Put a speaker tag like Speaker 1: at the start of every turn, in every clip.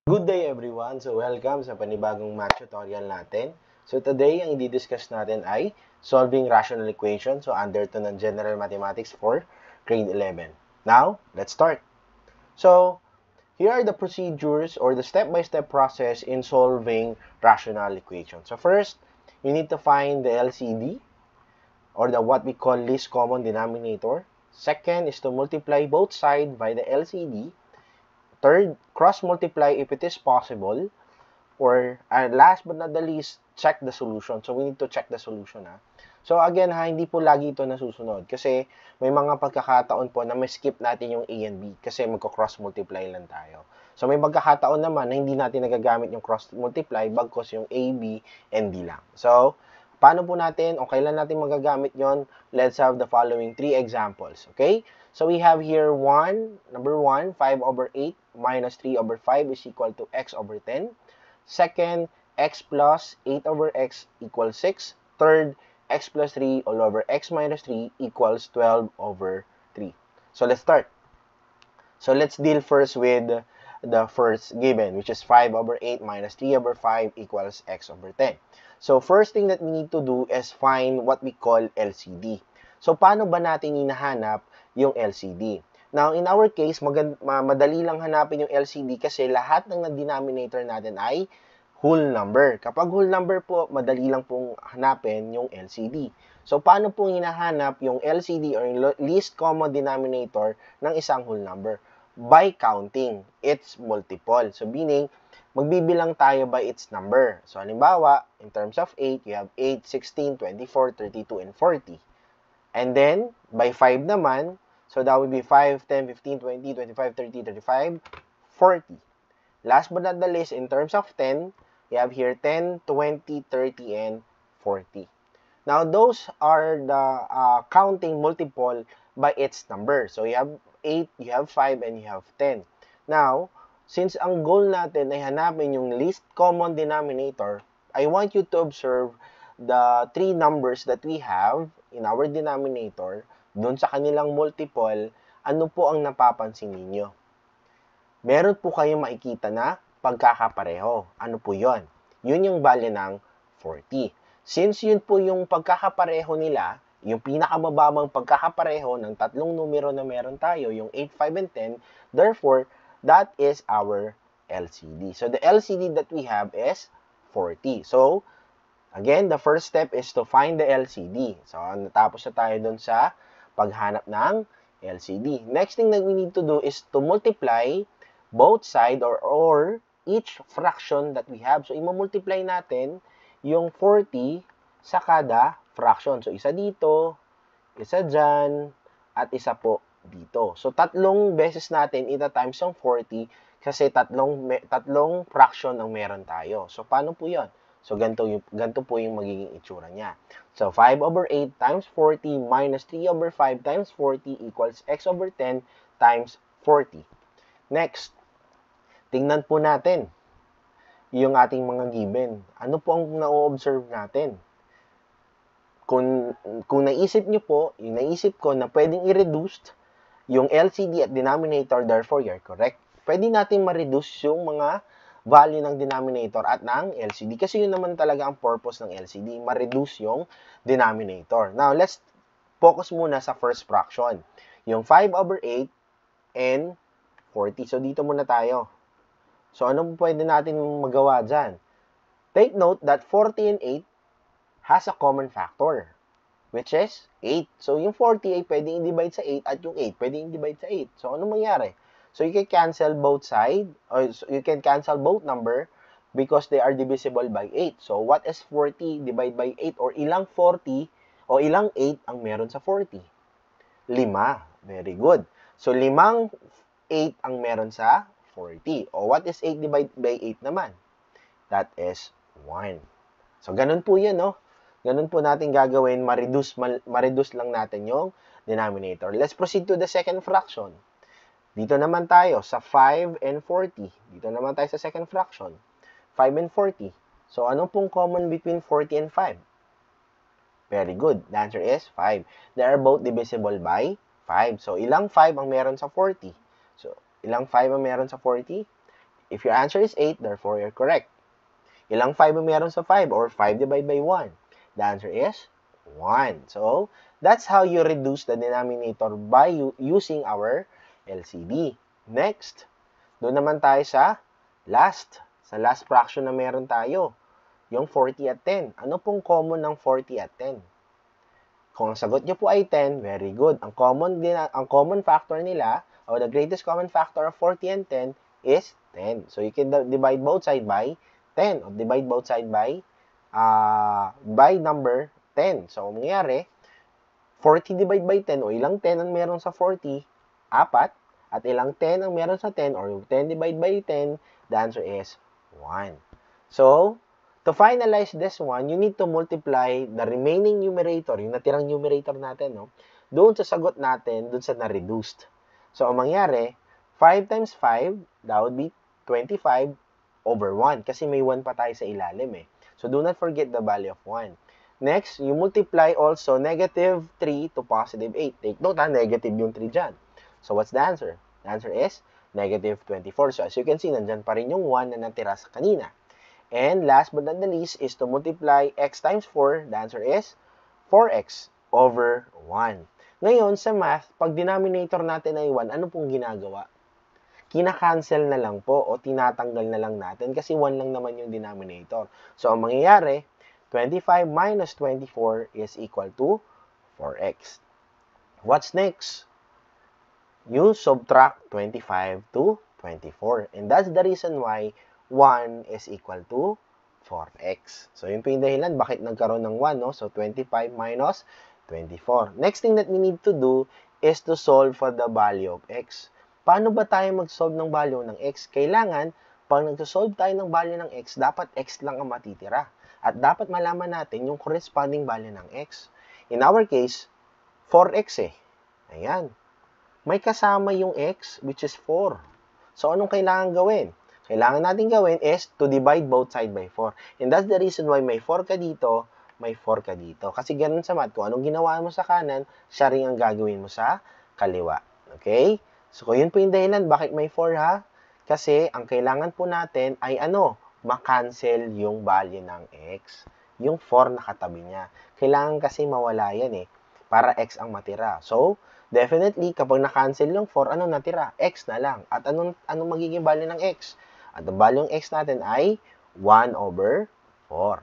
Speaker 1: Good day everyone! So welcome sa panibagong math tutorial natin. So today, ang i-discuss natin ay solving rational equation. So under to ng General Mathematics for grade 11. Now, let's start. So, here are the procedures or the step-by-step process in solving rational equation. So first, you need to find the LCD or the what we call least common denominator. Second is to multiply both sides by the LCD. Third, cross-multiply if it is possible. Or, last but not the least, check the solution. So, we need to check the solution, ha. So, again, ha, hindi po lagi ito nasusunod. Kasi, may mga pagkakataon po na may skip natin yung A and B. Kasi magko-cross-multiply lang tayo. So, may pagkakataon naman na hindi natin nagagamit yung cross-multiply bagkos yung A, B, and D lang. So, paano po natin o kailan natin magagamit yon? Let's have the following 3 examples. Okay? So, we have here number 1, 5 over 8 minus 3 over 5 is equal to x over 10. Second, x plus 8 over x equals 6. Third, x plus 3 all over x minus 3 equals 12 over 3. So, let's start. So, let's deal first with the first given, which is 5 over 8 minus 3 over 5 equals x over 10. So, first thing that we need to do is find what we call LCD. So, paano ba natin hinahanap yung LCD? Now, in our case, madali lang hanapin yung LCD kasi lahat ng denominator natin ay whole number. Kapag whole number po, madali lang pong hanapin yung LCD. So, paano pong hinahanap yung LCD or yung least common denominator ng isang whole number? By counting its multiple. So, meaning, magbibilang tayo by its number. So, halimbawa, in terms of 8, you have 8, 16, 24, 32, and 40. And then, by 5 naman, so that would be 5, 10, 15, 20, 25, 30, 35, 40. Last but not the least, in terms of 10, you have here 10, 20, 30, and 40. Now, those are the counting multiple by its number. So, you have 8, you have 5, and you have 10. Now, since ang goal natin ay hanapin yung least common denominator, I want you to observe the 3 numbers that we have in our denominator. Doon sa kanilang multiple, ano po ang napapansin ninyo? Meron po kayong makikita na pagkakapareho. Ano po yon? Yun yung value ng 40. Since yun po yung pagkakapareho nila, yung pinakamababang pagkakapareho ng tatlong numero na meron tayo, yung 8, 5, and 10, therefore, that is our LCD. So, the LCD that we have is 40. So, again, the first step is to find the LCD. So, natapos na tayo dun sa paghanap ng LCD. Next thing that we need to do is to multiply both side or each fraction that we have. So, i-multiply natin yung 40 sa kada fraction. So, isa dito, isa dyan, at isa po dito. So, tatlong beses natin ita-times yung 40 kasi tatlong fraction ang meron tayo. So, paano po yon? So, ganito po yung magiging itsura niya. So, 5 over 8 times 40 minus 3 over 5 times 40 equals x over 10 times 40. Next, tingnan po natin yung ating mga given. Ano po ang na-observe natin? Kung naisip nyo po, yung naisip ko na pwedeng i-reduce yung LCD at denominator, therefore, you're correct. Pwede natin ma-reduce yung mga value ng denominator at ng LCD. Kasi yun naman talaga ang purpose ng LCD, ma-reduce yung denominator. Now, let's focus muna sa first fraction. Yung 5 over 8 and 40. So, dito muna tayo. So, ano pwede natin magawa dyan? Take note that 40 and 8 has a common factor, which is 8. So, yung 40 ay pwedeng i-divide sa 8 at yung 8 pwedeng i-divide sa 8. So, ano mangyari? So, you can cancel both sides, or you can cancel both number because they are divisible by 8. So, what is 40 divided by 8? Or ilang 40 o ilang 8 ang meron sa 40? 5. Very good. So, 5 8 ang meron sa 40. O what is 8 divided by 8 naman? That is 1. So, ganun po yan, no? Ganun po natin gagawin, ma-reduce lang natin yung denominator. Let's proceed to the second fraction. Dito naman tayo sa 5 and 40. Dito naman tayo sa second fraction. 5 and 40. So, ano pong common between 40 and 5? Very good. The answer is 5. They are both divisible by 5. So, ilang 5 ang meron sa 40? So, ilang 5 ang meron sa 40? If your answer is 8, therefore you're correct. Ilang 5 ang meron sa 5 or 5 divided by 1? The answer is 1. So, that's how you reduce the denominator by using our LCD. Next, doon naman tayo sa last fraction na meron tayo, yung 40 at 10. Ano pong common ng 40 at 10? Kung ang sagot nyo po ay 10, very good. Ang common factor nila, or the greatest common factor of 40 and 10 is 10. So, you can divide both side by 10, or divide both side by number 10. So, ang mangyayari, 40 divide by 10, o ilang 10 ang meron sa 40? 4. At ilang 10 ang meron sa 10, or 10 divide by 10, the answer is 1. So, to finalize this one, you need to multiply the remaining numerator, yung natirang numerator natin, no? Doon sa sagot natin, doon sa na-reduced. So, ang mangyari, 5 times 5, that would be 25 over 1. Kasi may 1 pa tayo sa ilalim, eh. So, do not forget the value of 1. Next, you multiply also negative 3 to positive 8. Take note, negative yung 3 dyan. So, what's the answer? The answer is negative 24. So, as you can see, nandyan pa rin yung 1 na natira sa kanina. And last but not the least is to multiply x times 4. The answer is 4x over 1. Ngayon, sa math, pag denominator natin ay 1, ano pong ginagawa? Kina-cancel na lang po o tinatanggal na lang natin kasi 1 lang naman yung denominator. So, ang mangyayari, 25 minus 24 is equal to 4x. What's next? You subtract 25 to 24. And that's the reason why 1 is equal to 4x. So, yun po yung dahilan bakit nagkaroon ng 1, no? So, 25 minus 24. Next thing that we need to do is to solve for the value of x. Paano ba tayo mag-solve ng value ng x? Kailangan, pag nag-solve tayo ng value ng x, dapat x lang ang matitira. At dapat malaman natin yung corresponding value ng x. In our case, 4x eh. Ayan. May kasama yung x, which is 4. So, anong kailangan gawin? Kailangan natin gawin is to divide both side by 4. And that's the reason why may 4 ka dito, may 4 ka dito. Kasi ganun sa math, kung anong ginawa mo sa kanan, siya rin ang gagawin mo sa kaliwa. Okay? So, yun po yung dahilan. Bakit may 4 ha? Kasi, ang kailangan po natin ay ano? Ma-cancel yung value ng x. Yung 4 na katabi niya. Kailangan kasi mawala yan eh. Para x ang matira. So, definitely, kapag na-cancel yung 4, ano natira? X na lang. At anong magiging value ng x? At ang value ng x natin ay 1 over 4.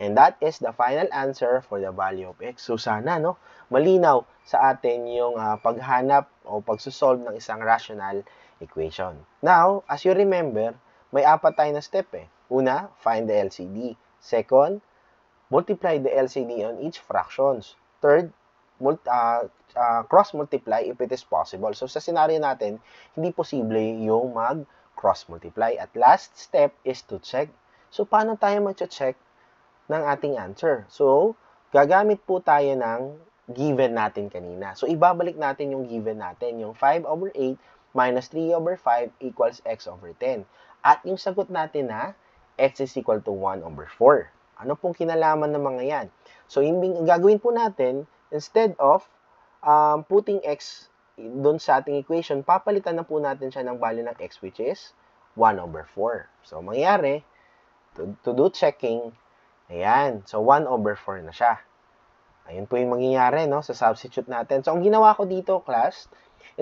Speaker 1: And that is the final answer for the value of x. So, sana, no? Malinaw sa atin yung paghanap o pagsusolve ng isang rational equation. Now, as you remember, may 4 tayo na step eh. Una, find the LCD. Second, multiply the LCD on each fractions. Third, cross-multiply if it is possible. So, sa scenario natin, hindi posible yung mag-cross-multiply. At last step is to check. So, paano tayo mag-check ng ating answer? So, gagamit po tayo ng given natin kanina. So, ibabalik natin yung given natin. Yung 5 over 8 minus 3 over 5 equals x over 10. At yung sagot natin na x is equal to 1 over 4. Ano pong kinalaman ng mga yan? So, yung gagawin po natin, instead of putting x doon sa ating equation, papalitan na po natin siya ng value ng x, which is 1 over 4. So, mangyari, to do checking, ayan. So, 1 over 4 na siya. Ayun po yung mangyayari, no? Sa substitute natin. So, ang ginawa ko dito, class,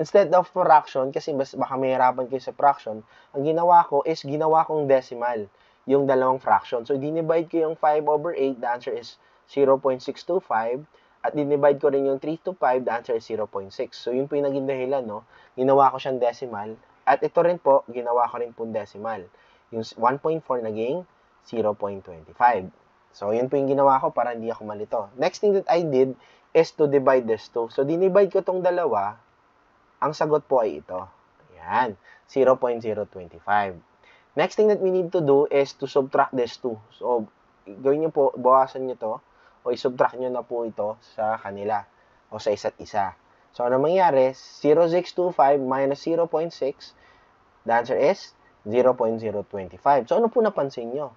Speaker 1: instead of fraction, kasi baka mahirapan kayo sa fraction, ang ginawa ko is ginawa kong decimal, yung dalawang fraction. So, dinivide ko yung 5 over 8, the answer is 0.625. At dinivide ko rin yung 3 to 5, the answer is 0.6. So, yun po yung naging dahilan, no? Ginawa ko siyang decimal. At ito rin po, ginawa ko rin po decimal. Yung 1.4 naging 0.25. So, yun po yung ginawa ko para hindi ako malito. Next thing that I did is to divide this two. So, dinivide ko tong dalawa. Ang sagot po ay ito. Ayan, 0.025. Next thing that we need to do is to subtract this two. So, gawin nyo po, bawasan nyo to, o i-subtract nyo na po ito sa kanila, o sa isa't isa. So, ano mangyari? 0.625 minus 0.6, the answer is 0.025. So, ano po napansin nyo?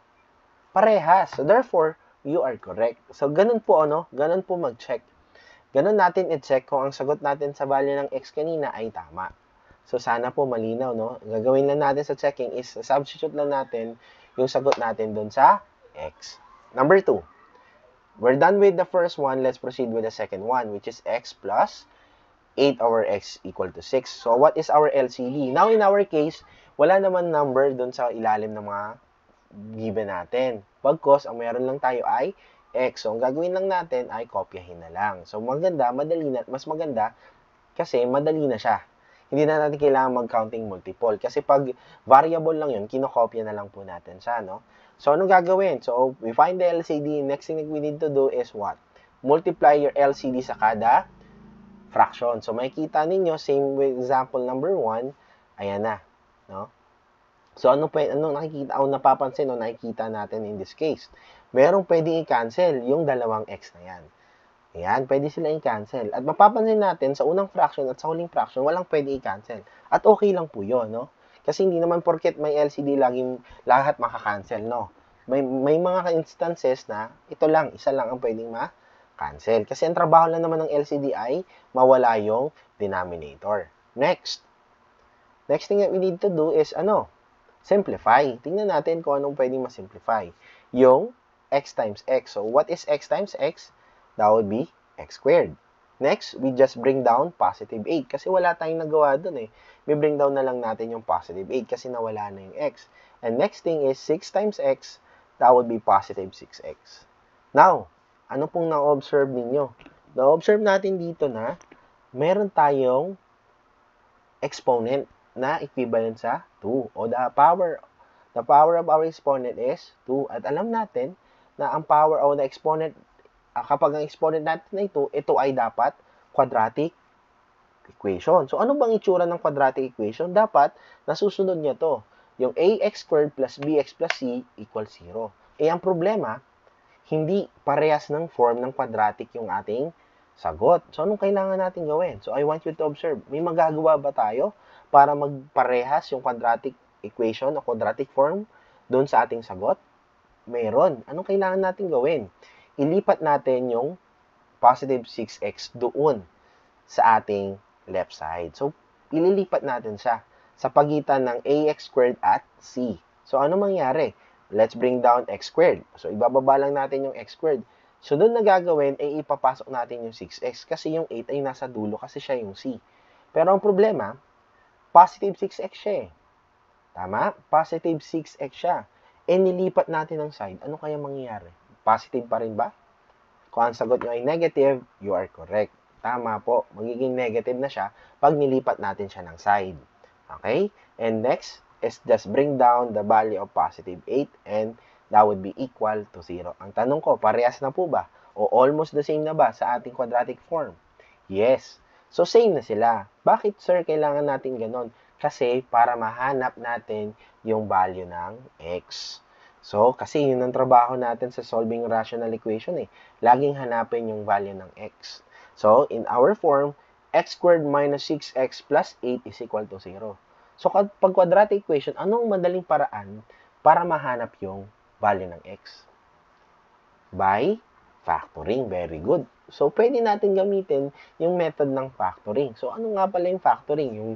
Speaker 1: Parehas. So, therefore, you are correct. So, ganun po, ganun po mag-check. Ganun natin i-check kung ang sagot natin sa value ng x kanina ay tama. So, sana po malinaw, no? Gagawin lang natin sa checking is substitute lang natin yung sagot natin dun sa x. Number 2. We're done with the first one. Let's proceed with the second one, which is x plus 8 over x equal to 6. So, what is our LCD? Now, in our case, wala naman number dun sa ilalim ng mga given natin. Pagkos, ang meron lang tayo ay x. So, ang gagawin lang natin ay kopyahin na lang. So, maganda, madali na, mas maganda kasi madali na siya. Hindi na natin kailangan mag-counting multiple. Kasi pag variable lang yun, kinokopya na lang po natin siya, no? So, anong gagawin? So, we find the LCD. Next thing we need to do is what? Multiply your LCD sa kada fraction. So, makikita ninyo, same with example number 1, ayan na, no? So, ano nakikita, napapansin o nakikita natin in this case? Merong pwedeng i-cancel yung dalawang x na yan. Ayan, pwede sila i-cancel. At mapapansin natin, sa unang fraction at sa huling fraction, walang pwede i-cancel. At okay lang po yun, no? Kasi hindi naman porket may LCD laging lahat maka-cancel, no? May mga instances na ito lang, isa lang ang pwedeng ma-cancel. Kasi ang trabaho lang naman ng LCD ay mawala yung denominator. Next thing that we need to do is, simplify. Tingnan natin kung anong pwedeng ma-simplify. Yung x times x. So, what is x times x? That would be x squared. Next, we just bring down positive 8 kasi wala tayong nagawa dun eh. We bring down na lang natin yung positive 8 kasi nawala na yung x. And next thing is 6 times x, that would be positive 6x. Now, ano pong na-observe ninyo? Na-observe natin dito na meron tayong exponent na equivalent sa 2 o the power of our exponent is 2. At alam natin na ang power o the exponent kapag ang exponent natin na ito ay dapat quadratic equation. So, ano bang itsura ng quadratic equation? Dapat, nasusunod niya to. Yung ax squared plus bx plus c equals 0. Eh, ang problema, hindi parehas ng form ng quadratic yung ating sagot. So, anong kailangan natin gawin? So, I want you to observe. May magagawa ba tayo para magparehas yung quadratic equation o quadratic form doon sa ating sagot? Meron. Anong kailangan natin gawin? Ilipat natin yung positive 6x doon sa ating left side. So, ililipat natin siya sa pagitan ng ax squared at c. So, ano mangyari? Let's bring down x squared. So, ibababa lang natin yung x squared. So, doon na gagawin, ay ipapasok natin yung 6x kasi yung 8 ay nasa dulo kasi siya yung c. Pero ang problema, positive 6x siya eh. Tama? Positive 6x siya. E nilipat natin ang side. Ano kaya mangyayari? Positive pa rin ba? Kung ang sagot nyo ay negative, you are correct. Tama po. Magiging negative na siya pag nilipat natin siya ng side. Okay? And next is just bring down the value of positive 8 and that would be equal to 0. Ang tanong ko, parehas na po ba? O almost the same na ba sa ating quadratic form? Yes. So, same na sila. Bakit, sir, kailangan natin ganon? Kasi para mahanap natin yung value ng x. So, kasi yun ang trabaho natin sa solving rational equation eh. Laging hanapin yung value ng x. So, in our form, x squared minus 6x plus 8 is equal to 0. So, pag quadratic equation, anong madaling paraan para mahanap yung value ng x? By factoring. Very good. So, pwede natin gamitin yung method ng factoring. So, ano nga pala yung factoring?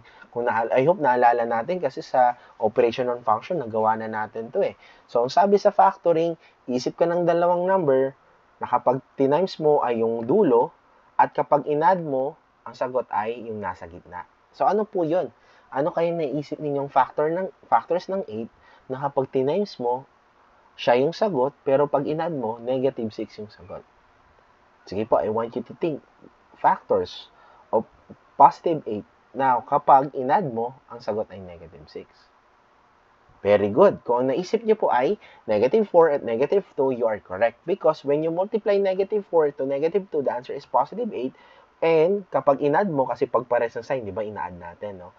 Speaker 1: I hope naalala natin kasi sa operation on function, nagawa na natin to eh. So, ang sabi sa factoring, isip ka ng dalawang number na kapag tinimes mo ay yung dulo at kapag inadd mo, ang sagot ay yung nasa gitna. So, ano po yun? Ano kayo naisip ninyong factors ng 8 na kapag tinimes mo, siya yung sagot, pero pag inadd mo, negative 6 yung sagot. Sige po, I want you to think factors of positive 8. Now, kapag inadd mo, ang sagot ay negative 6. Very good. Kung ang naisip niyo po ay negative 4 at negative 2, you are correct. Because when you multiply negative 4 to negative 2, the answer is positive 8. And kapag inadd mo, kasi pag pares ng sign, di ba, inadd natin, no?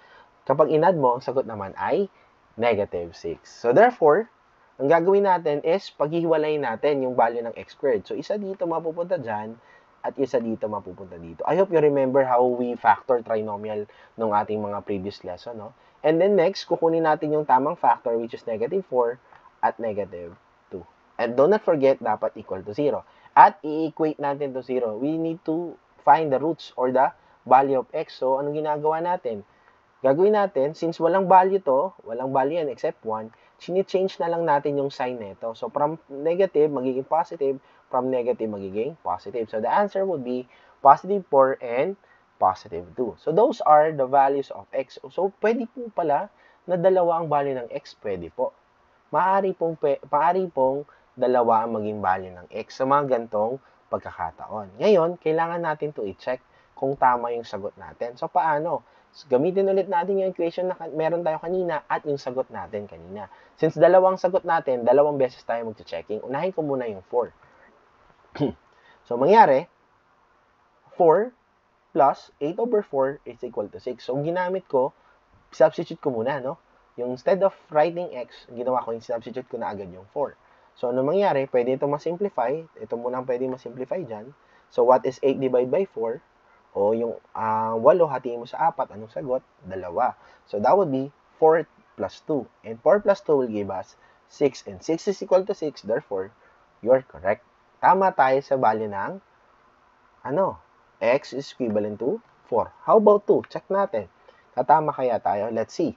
Speaker 1: Kapag inadd mo, ang sagot naman ay negative 6. So, therefore, ang gagawin natin is paghihiwalayin natin yung value ng x squared. So, isa dito mapupunta dyan at isa dito mapupunta dito. I hope you remember how we factor trinomial nung ating mga previous lesson, no? And then next, kukunin natin yung tamang factor which is negative 4 at negative 2. And do not forget, dapat equal to 0. At i-equate natin to 0. We need to find the roots or the value of x. So, anong ginagawa natin? Gagawin natin, since walang value to, walang value yan except 1, chini-change na lang natin yung sign nito. So, from negative, magiging positive. From negative, magiging positive. So, the answer would be positive 4 and positive 2. So, those are the values of x. So, pwede po pala na dalawa ang value ng x. Pwede po. Maaari pong dalawa ang maging value ng x sa mga gantong pagkakataon. Ngayon, kailangan natin to i-check kung tama yung sagot natin. So, paano? So, gamitin ulit natin yung equation na meron tayo kanina at yung sagot natin kanina. Since dalawang sagot natin, dalawang beses tayo mag-checking, unahin ko muna yung 4. So, mangyari, 4 plus 8 over 4 is equal to 6. So, ginamit ko, substitute ko muna, no? Yung instead of writing x, ginawa ko yung substitute ko na agad yung 4. So, ano mangyari? Pwede ito ma-simplify. Ito muna ang pwede ma-simplify dyan. So, what is 8 divided by 4? O yung 8, hatiin mo sa 4. Anong sagot? 2. So, that would be 4 plus 2. And 4 plus 2 will give us 6. And 6 is equal to 6. Therefore, you're correct. Tama tayo sa value ng x is equivalent to 4. How about 2? Check natin. Tatama kaya tayo? Let's see.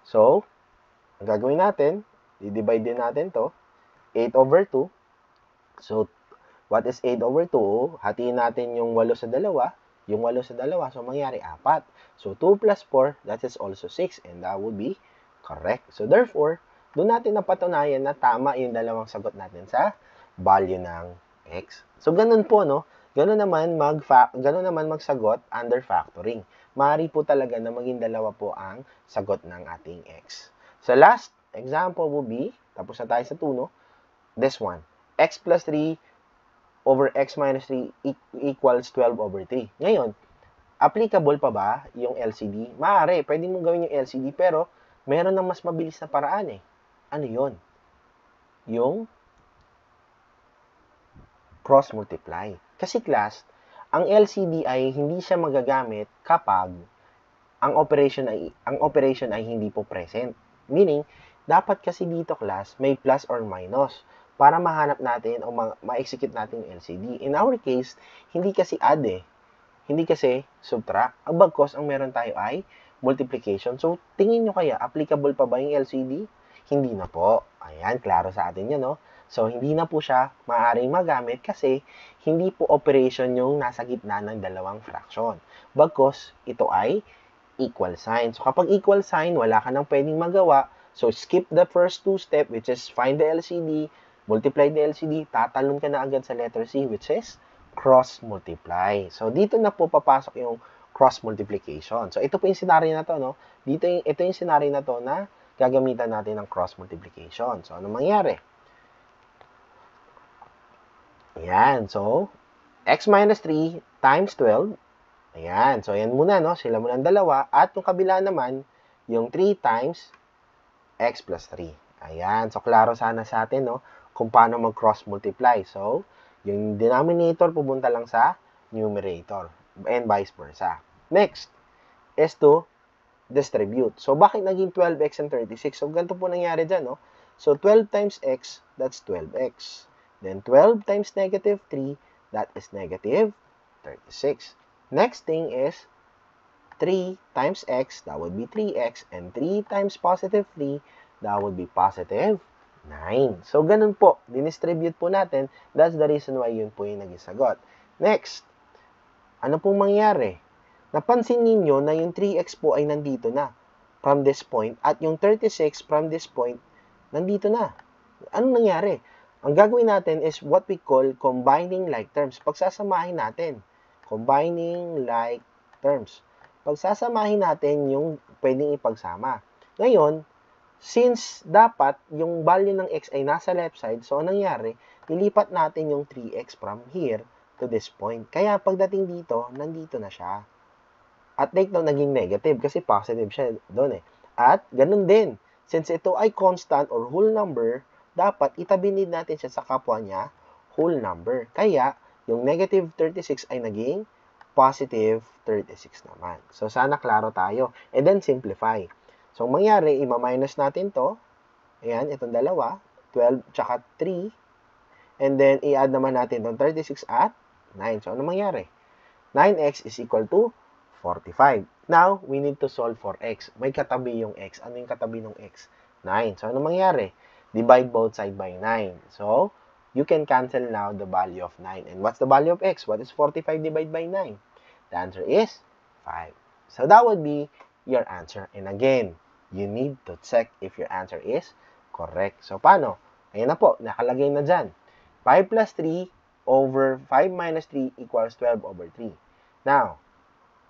Speaker 1: So, ang gagawin natin, i-divide din natin to. 8 over 2. So, what is 8 over 2? Hatiin natin yung 8 sa 2. Yung 8 sa 2, so mangyari 4. So, 2 plus 4, that is also 6. And that would be correct. So, therefore, doon natin napatunayan na tama yung dalawang sagot natin sa value ng x. So, ganun po, no? Ganun naman magsagot under factoring. Maaari po talaga na maging dalawa po ang sagot ng ating x. So, last example would be, tapos na tayo sa 2, no? This one, x plus 3 over x minus 3 equals 12 over 3. Ngayon, applicable pa ba yung LCD? Maaari, pwede mong gawin yung LCD, pero meron ng mas mabilis na paraan eh. Ano yun? Yung cross multiply. Kasi class, ang LCD ay hindi siya magagamit kapag ang operation ay hindi po present. Meaning, dapat kasi dito class, may plus or minus para mahanap natin o ma-execute natin yung LCD. In our case, hindi kasi add eh. Hindi kasi subtract. Ang bagkos, ang meron tayo ay multiplication. So, tingin nyo kaya, applicable pa ba yung LCD? Hindi na po. Ayan, klaro sa atin yan, no? So, hindi na po siya maaaring magamit kasi hindi po operation yung nasa gitna ng dalawang fraction. Bagkos, ito ay equal sign. So, kapag equal sign, wala ka nang pwedeng magawa. So, skip the first two steps, which is find the LCD, multiply the LCD, tatalon ka na agad sa letter C, which is cross multiply. So, dito na po papasok yung cross multiplication. So, ito po yung scenario na to, no? Ito yung scenario na to na gagamitan natin ng cross multiplication. So, ano mangyari? Ayan. So, x minus 3 times 12. Ayan. So, ayan muna, no? Sila muna ang dalawa. At yung kabila naman, yung 3 times x plus 3. Ayan. So, klaro sana sa atin, no? Kung paano mag-cross multiply. So, yung denominator pupunta lang sa numerator and vice versa. Next is to distribute. So, bakit naging 12x and 36? So, ganito po nangyari dyan, no? So, 12 times x, that's 12x. Then, 12 times negative 3, that is negative 36. Next thing is 3 times x, that would be 3x. And 3 times positive 3, that would be positive 9. So, ganun po. Dinistribute po natin. That's the reason why yun po yung naging sagot. Next, ano pong mangyari? Napansin ninyo na yung 3x po ay nandito na from this point at yung 36 from this point nandito na. Anong nangyari? Ang gagawin natin is what we call combining like terms. Pagsasamahin natin. Combining like terms. Pagsasamahin natin yung pwedeng ipagsama. Ngayon, since dapat yung value ng x ay nasa left side, so anong nangyari? Nilipat natin yung 3x from here to this point. Kaya pagdating dito, nandito na siya. At take note, naging negative kasi positive siya doon eh. At ganun din, since ito ay constant or whole number, dapat itabi natin siya sa kapwa niya whole number. Kaya, yung negative 36 ay naging positive 36 naman. So, sana klaro tayo. And then, simplify. So, mangyari, ima-minus natin to. Ayan, itong dalawa. 12 tsaka 3. And then, i-add naman natin itong 36 at 9. So, ano mangyari? 9x is equal to 45. Now, we need to solve for x. May katabi yung x. Ano yung katabi ng x? 9. So, ano mangyari? Divide both side by 9. So, you can cancel now the value of 9. And what's the value of x? What is 45 divided by 9? The answer is 5. So, that would be your answer. And again, you need to check if your answer is correct. So, paano? Ayan na po, nakalagay na dyan. 5 plus 3 over 5 minus 3 equals 12 over 3. Now,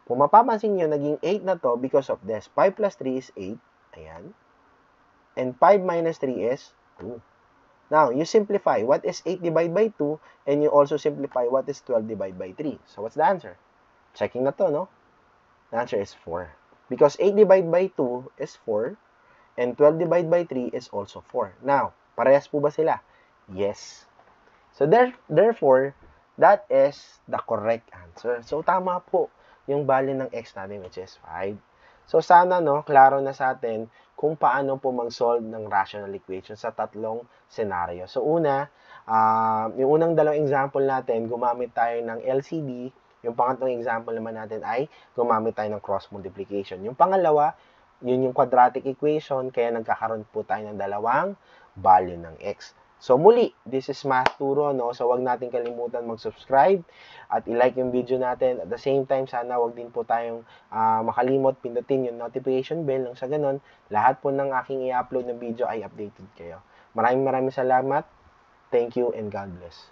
Speaker 1: kung mapapansin nyo, naging 8 na to because of this. 5 plus 3 is 8. Ayan. And 5 minus 3 is 2. Now, you simplify. What is 8 divided by 2? And you also simplify what is 12 divided by 3. So, what's the answer? Checking na to, no? The answer is 4. Because 8 divided by 2 is 4. And 12 divided by 3 is also 4. Now, parehas po ba sila? Yes. So, therefore, that is the correct answer. So, tama po yung value ng x natin, which is 5. So, sana, no, klaro na sa atin kung paano po mag-solve ng rational equation sa tatlong scenario. So, una, yung unang dalawang example natin, gumamit tayo ng LCD. Yung pangatlong example naman natin ay gumamit tayo ng cross multiplication. Yung pangalawa, yun yung quadratic equation, kaya nagkakaroon po tayo ng dalawang value ng x. So, muli, this is Math Turo, no? So, wag natin kalimutan mag-subscribe at i-like yung video natin. At the same time, sana wag din po tayong makalimot, pindutin yung notification bell nang sa ganun, lahat po ng aking i-upload na video ay updated kayo. Maraming salamat. Thank you and God bless.